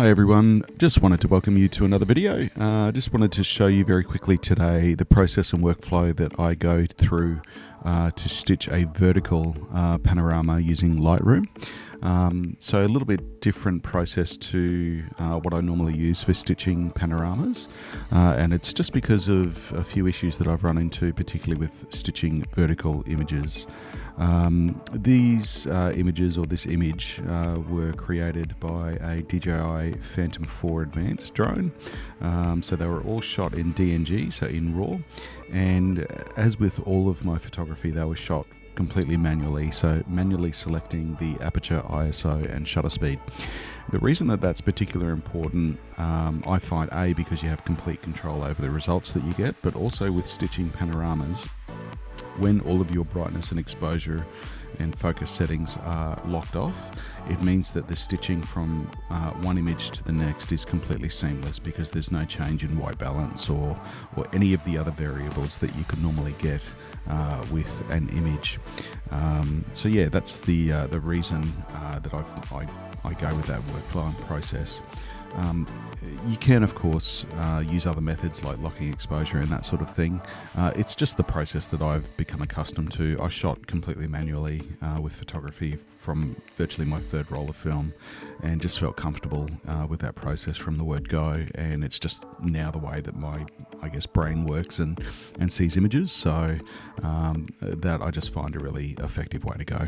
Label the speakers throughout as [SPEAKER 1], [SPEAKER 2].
[SPEAKER 1] Hi everyone, just wanted to welcome you to another video. Just wanted to show you very quickly today the process and workflow that I go through to stitch a vertical panorama using Lightroom. So a little bit different process to what I normally use for stitching panoramas, and it's just because of a few issues that I've run into, particularly with stitching vertical images. These images, or this image, were created by a DJI Phantom 4 Advanced drone. So they were all shot in DNG, so in RAW, and as with all of my photography, they were shot completely manually, so manually selecting the aperture, ISO and shutter speed. The reason that that's particularly important, I find, A, because you have complete control over the results that you get, but also with stitching panoramas, when all of your brightness and exposure and focus settings are locked off, it means that the stitching from one image to the next is completely seamless, because there's no change in white balance or any of the other variables that you could normally get with an image. So yeah, that's the reason that I go with that workflow and process. You can, of course, use other methods like locking exposure and that sort of thing. It's just the process that I've become accustomed to. I shot completely manually with photography from virtually my third roll of film, and just felt comfortable with that process from the word go. And it's just now the way that my, I guess, brain works and sees images. So that I just find a really effective way to go.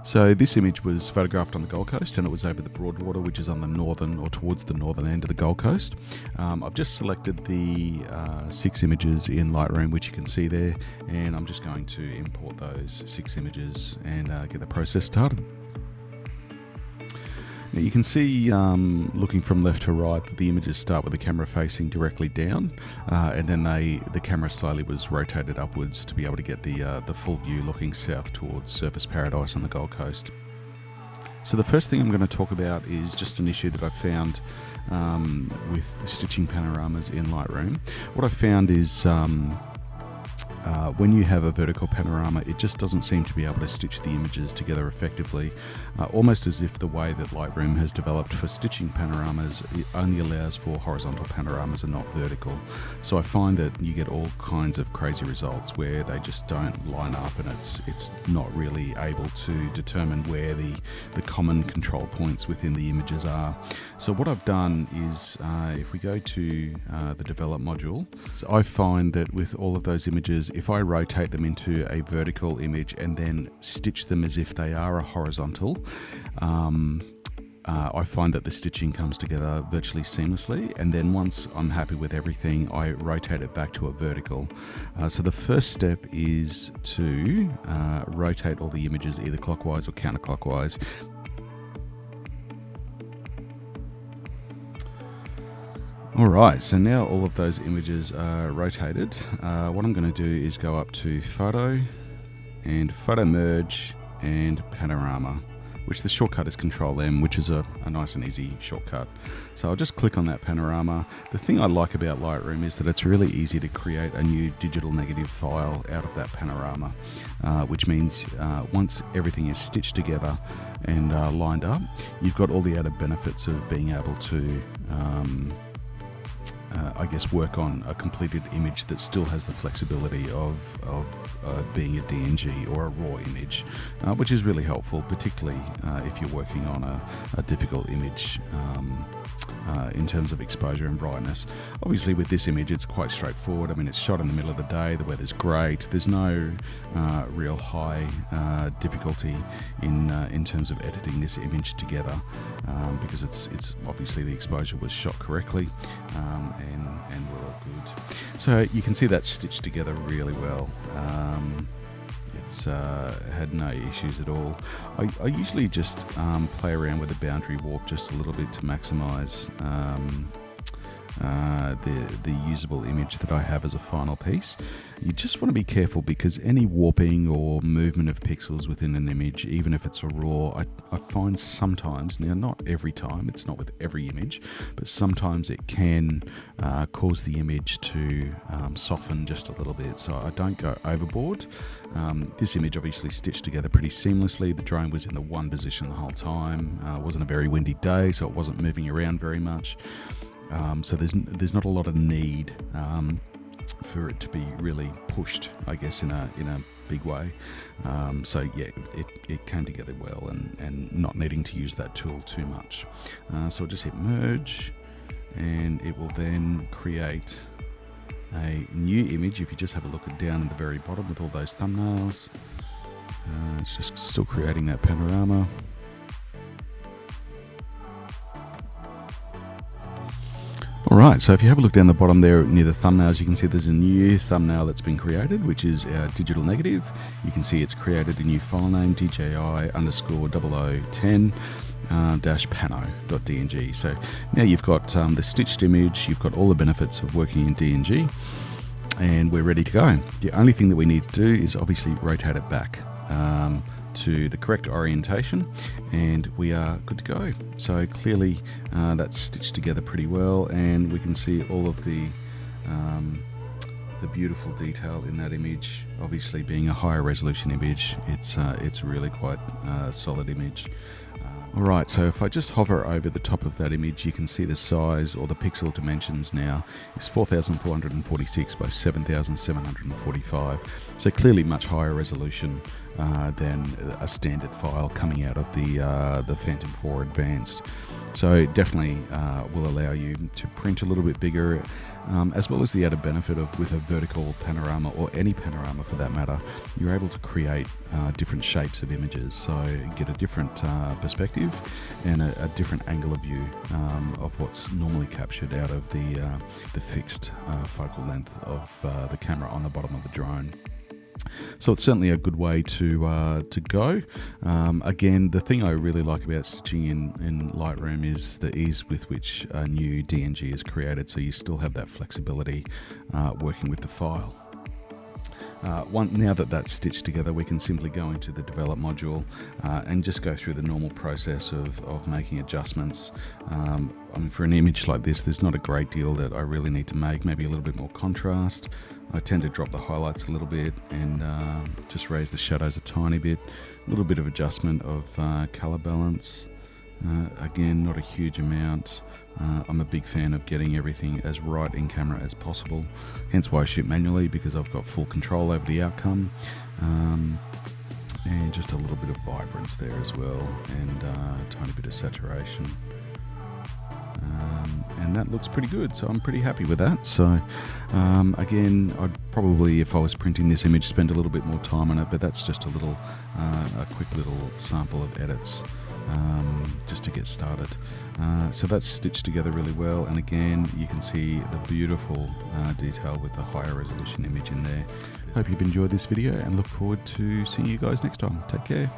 [SPEAKER 1] So this image was photographed on the Gold Coast, and it was over the Broadwater, which is on the northern, or towards the northern end of the Gold Coast. I've just selected the 6 images in Lightroom, which you can see there, and I'm just going to import those 6 images and get the process started. Now you can see, looking from left to right, that the images start with the camera facing directly down, and then the camera slowly was rotated upwards to be able to get the full view looking south towards Surfers Paradise on the Gold Coast. So the first thing I'm going to talk about is just an issue that I found with stitching panoramas in Lightroom. What I found is when you have a vertical panorama, it just doesn't seem to be able to stitch the images together effectively, almost as if the way that Lightroom has developed for stitching panoramas, it only allows for horizontal panoramas and not vertical. So I find that you get all kinds of crazy results where they just don't line up, and it's not really able to determine where the common control points within the images are. So what I've done is, if we go to the develop module, so I find that with all of those images, if I rotate them into a vertical image and then stitch them as if they are a horizontal, I find that the stitching comes together virtually seamlessly. And then once I'm happy with everything, I rotate it back to a vertical. So the first step is to rotate all the images either clockwise or counterclockwise. Alright, so now all of those images are rotated. What I'm going to do is go up to Photo, and Photo Merge, and Panorama, which the shortcut is Control M, which is a nice and easy shortcut. So I'll just click on that panorama. The thing I like about Lightroom is that it's really easy to create a new digital negative file out of that panorama, which means once everything is stitched together and lined up, you've got all the added benefits of being able to I guess work on a completed image that still has the flexibility of being a DNG or a RAW image, which is really helpful, particularly if you're working on a difficult image in terms of exposure and brightness. Obviously with this image it's quite straightforward. I mean, it's shot in the middle of the day, the weather's great, there's no real high difficulty in terms of editing this image together, because it's obviously the exposure was shot correctly, and we're all good. So you can see that's stitched together really well. It's had no issues at all. I usually just play around with the boundary warp just a little bit to maximize the usable image that I have as a final piece. You just want to be careful because any warping or movement of pixels within an image, even if it's a raw, I find sometimes, now not every time, it's not with every image, but sometimes it can cause the image to soften just a little bit, so I don't go overboard. This image obviously stitched together pretty seamlessly. The drone was in the one position the whole time. It wasn't a very windy day, so it wasn't moving around very much. So there's not a lot of need for it to be really pushed, I guess, in a big way. So yeah, it came together well, and not needing to use that tool too much. So I'll just hit merge, and it will then create a new image. If you just have a look at down in the very bottom with all those thumbnails, it's just still creating that panorama. Alright, so if you have a look down the bottom there near the thumbnails, you can see there's a new thumbnail that's been created, which is our digital negative. You can see it's created a new file name, DJI_0010 -pano.dng. So now you've got the stitched image, you've got all the benefits of working in DNG, and we're ready to go. The only thing that we need to do is obviously rotate it back to the correct orientation, and we are good to go. So clearly that's stitched together pretty well, and we can see all of the beautiful detail in that image. Obviously, being a higher resolution image, it's really quite a solid image. Alright, so if I just hover over the top of that image, you can see the size, or the pixel dimensions now, is 4,446 by 7,745. So clearly much higher resolution than a standard file coming out of the Phantom 4 Advanced. So it definitely will allow you to print a little bit bigger, as well as the added benefit of, with a vertical panorama, or any panorama for that matter, you're able to create different shapes of images. So you get a different perspective and a different angle of view of what's normally captured out of the fixed focal length of the camera on the bottom of the drone. So it's certainly a good way to go. Again, the thing I really like about stitching in Lightroom is the ease with which a new DNG is created, so you still have that flexibility working with the file. Now that that's stitched together, we can simply go into the develop module and just go through the normal process of making adjustments. I mean, for an image like this, there's not a great deal that I really need to make. Maybe a little bit more contrast. I tend to drop the highlights a little bit and just raise the shadows a tiny bit. A little bit of adjustment of color balance. Again, not a huge amount. I'm a big fan of getting everything as right in camera as possible, hence why I shoot manually, because I've got full control over the outcome. And just a little bit of vibrance there as well, and a tiny bit of saturation. And that looks pretty good, so I'm pretty happy with that. So again, I'd probably, if I was printing this image, spend a little bit more time on it, but that's just a quick little sample of edits just to get started. So that's stitched together really well, and again, you can see the beautiful detail with the higher resolution image in there. Hope you've enjoyed this video, and look forward to seeing you guys next time. Take care.